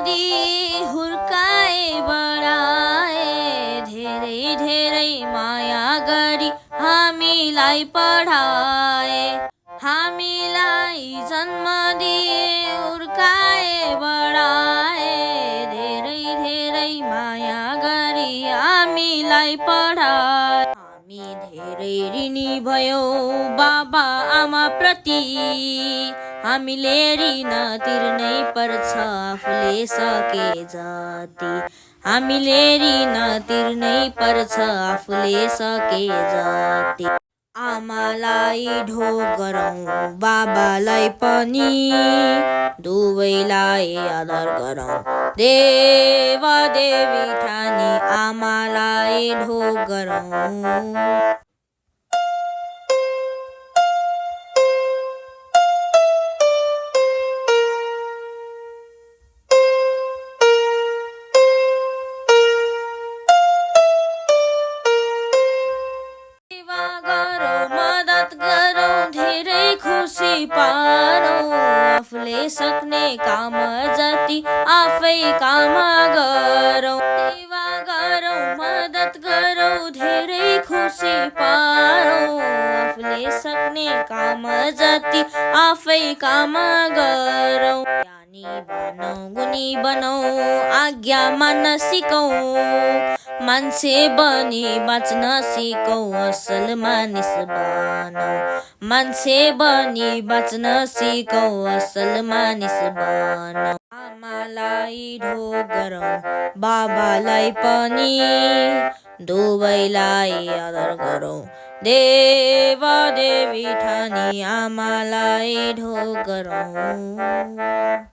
दिए हुर्काए बढाए, धेरै धेरै माया गरी हामीलाई पढाए। हामीलाई जन्म दिए हुर्काए बढाए, धेरै धेरै माया गरी हामीलाई पढाए। हामी धेरै ऋणी भयौँ बाबा आमा प्रति, हामीले ऋण तिर्नै पर्छ आफूले सके जति। हामीले ऋण तिर्नै पर्छ आफूले सके जति। आमालाई ढोग गरौँ बाबालाई पनि, दुवैलाई आदर गरौँ देव देवी ठानी। आमालाई ढोग गरौँ। खुसी पारौँ आफूले सक्ने काम जति आफै काम गरौँ। सेवा गरौँ मद्दत गरौँ धेरै खुसी पारौँ आफूले सक्ने काम जति आफै काम गरौँ। ज्ञानी बनौँ गुणी बनौँ आज्ञा मान्न सिकौँ, मान्छे बनी बाँच्न सिकौँ असल मानिस बनौँ। मान्छे बनी बाँच्न सिकौँ असल मानिस बनौँ। आमालाई ढोग गरौँ बाबालाई पनि, दुवैलाई आदर गरौँ देव देवी ठानी। आमालाई ढोग गरौँ।